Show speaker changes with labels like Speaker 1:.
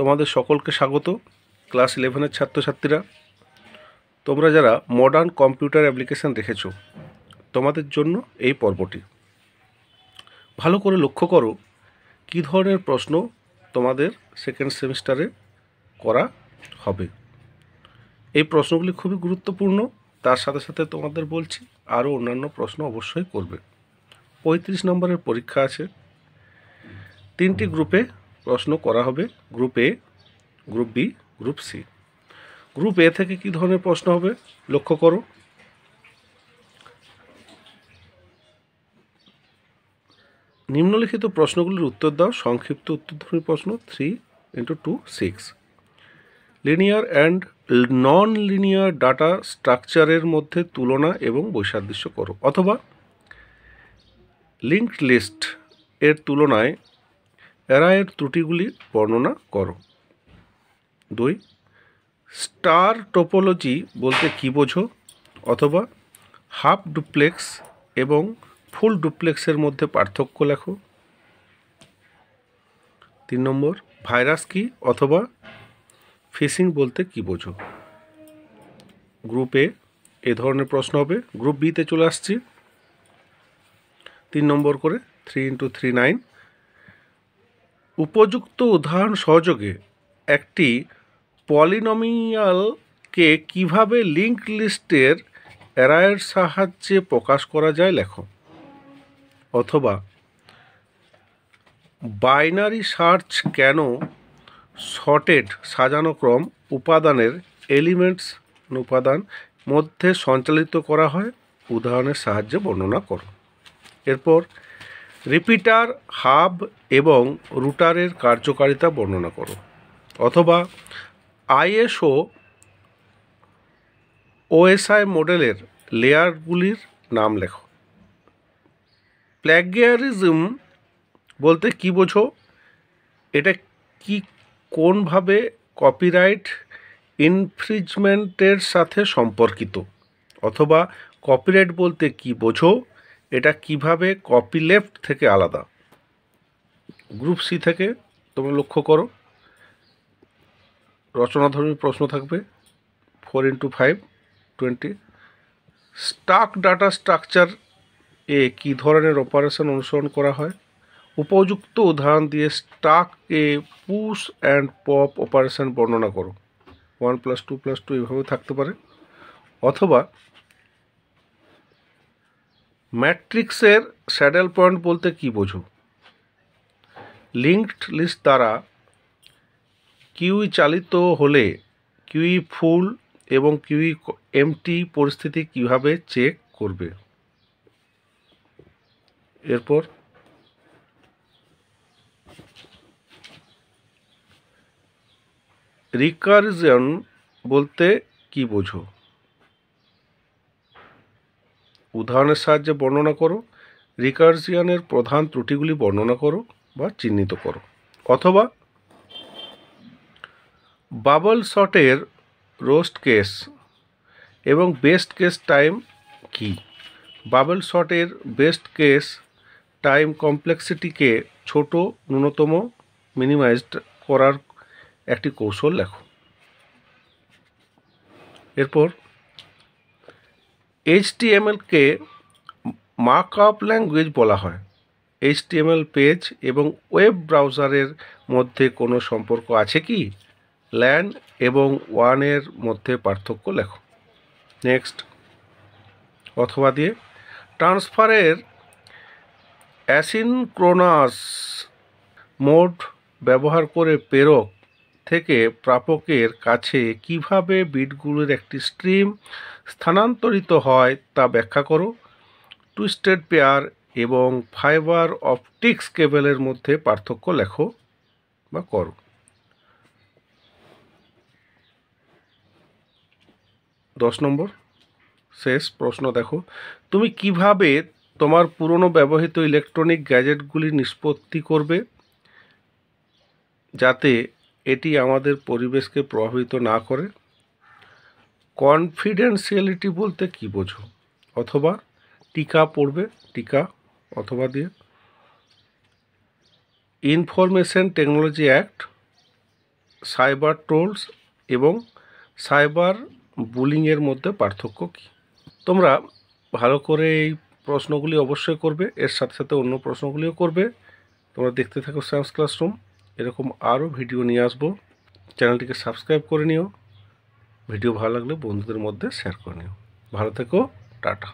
Speaker 1: তোমাদের সকলকে স্বাগত। ক্লাস 11-এর ছাত্রছাত্রীরা, তোমরা যারা মডার্ন কম্পিউটার অ্যাপ্লিকেশান রেখেছো, তোমাদের জন্য এই পর্বটি। ভালো করে লক্ষ্য করো কী ধরনের প্রশ্ন তোমাদের সেকেন্ড সেমিস্টারে করা হবে। এই প্রশ্নগুলি খুবই গুরুত্বপূর্ণ। তার সাথে সাথে তোমাদের বলছি আরও অন্যান্য প্রশ্ন অবশ্যই করবে। 35 নম্বরের পরীক্ষা আছে। 3টি গ্রুপে প্রশ্ন করা হবে, group A, group B, group C. Group A থেকে কী ধরনের প্রশ্ন হবে লক্ষ্য করো। নিম্নলিখিত প্রশ্নগুলির উত্তর দাও। সংক্ষিপ্ত উত্তরধর্মী প্রশ্ন 3x2 6। Linear and non linear data স্ট্রাকচারের মধ্যে তুলনা এবং বৈসাদৃশ্য করো, অথবা লিঙ্কড লিস্ট এর তুলনায় অ্যারায়ের ত্রুটিগুলি বর্ণনা করো। 2. স্টার টোপোলজি বলতে কী বোঝো, অথবা হাফ ডুপ্লেক্স এবং ফুল ডুপ্লেক্সের মধ্যে পার্থক্য লেখো। 3 নম্বর, ভাইরাস কি অথবা ফিশিং বলতে কী বোঝো। গ্রুপ এ ধরনের প্রশ্ন হবে। গ্রুপ বিতে চলে আসছি। 3 নম্বর করে 3x3 9। উপযুক্ত উদাহরণ সহযোগে একটি পলিনোমিয়ালকে কিভাবে লিঙ্কড লিস্টের অ্যারায়ের সাহায্যে প্রকাশ করা যায় লেখো, অথবা বাইনারি সার্চ কেন সর্টেড সাজানো ক্রম উপাদানের উপাদান মধ্যে সঞ্চালিত করা হয়, উদাহরণের সাহায্যে বর্ণনা করো। এরপর রিপিটার, হাব এবং রুটারের কার্যকারিতা বর্ণনা করো, অথবা আইএসও ওএসআই মডেলের লেয়ারগুলির নাম লেখো। প্ল্যাগিয়ারিজম বলতে কী বোঝো, এটা কি কোনভাবে কপিরাইট ইনফ্রিজমেন্টের সাথে সম্পর্কিত, অথবা কপিরাইট বলতে কী বোঝো, এটা কিভাবে কপিলেফট থেকে আলাদা। গ্রুপ সি থেকে তোমরা লক্ষ্য করো রচনাধর্মী প্রশ্ন থাকবে 4x5 20। স্টাক ডাটা স্ট্রাকচার এ কী ধরনের অপারেশন অনুসরণ করা হয়, উপযুক্ত উদাহরণ দিয়ে স্টাক এ পুশ অ্যান্ড পপ অপারেশন বর্ণনা করো। 1 + 2 + 2 এভাবে থাকতে পারে। অথবা ম্যাট্রিক্সের স্যাডেল পয়েন্ট বলতে কী বোঝো, লিঙ্কড লিস্ট দ্বারা কিউই চালিত হলে কিউই ফুল এবং কিউই এমটি পরিস্থিতি কিভাবে চেক করবে। এরপর রিকারজন বলতে কী বোঝো, উদাহরণের সাহায্যে বর্ণনা করো। রিকারশনের প্রধান ত্রুটিগুলি বর্ণনা করো বা চিহ্নিত করো। অথবা বাবল শটের রোস্ট কেস এবং বেস্ট কেস টাইম কি। বাবল শটের বেস্ট কেস টাইম কমপ্লেক্সিটিকে ছোট, ন্যূনতম মিনিমাইজড করার একটি কৌশল লেখো। এরপর HTML-কে মার্কআপ ল্যাঙ্গুয়েজ বলা হয়। HTML পেজ এবং ওয়েব ব্রাউজারের মধ্যে কোনো সম্পর্ক আছে কি। ল্যান এবং ওয়ানের মধ্যে পার্থক্য লেখো। নেক্সট, অথবা দিয়ে ট্রান্সফারের অ্যাসিনক্রোনাস মোড ব্যবহার করে প্রেরক থেকে প্রাপকের কাছে কিভাবে বিটগুলির একটি স্ট্রিম স্থানান্তরিত হয় তা ব্যাখ্যা করো। টুইস্টেড পেয়ার এবং ফাইবার অপটিক্স কেবলের মধ্যে পার্থক্য লেখো বা করো। 10 নম্বর শেষ প্রশ্ন দেখো, তুমি কিভাবে তোমার পুরনো ব্যবহৃত ইলেকট্রনিক গ্যাজেটগুলি নিষ্পত্তি করবে যাতে এটি আমাদের পরিবেশকে প্রভাবিত না করে। কনফিডেন্সিয়ালিটি বলতে কী বোঝো, অথবা টিকা পড়বে, টিকা অথবা দিয়ে ইনফরমেশন টেকনোলজি অ্যাক্ট সাইবার ট্রোলস এবং সাইবার বুলিংয়ের মধ্যে পার্থক্য কী? তোমরা ভালো করে এই প্রশ্নগুলি অবশ্যই করবে, এর সাথে সাথে অন্য প্রশ্নগুলিও করবে। তোমরা দেখতে থাকো সায়েন্স ক্লাসরুম। এরকম আরও ভিডিও নিয়ে আসবো। চ্যানেলটিকে সাবস্ক্রাইব করে নিও। ভিডিও ভালো লাগলে বন্ধুদের মধ্যে শেয়ার করে নিও। ভালো থেকো, টাটা।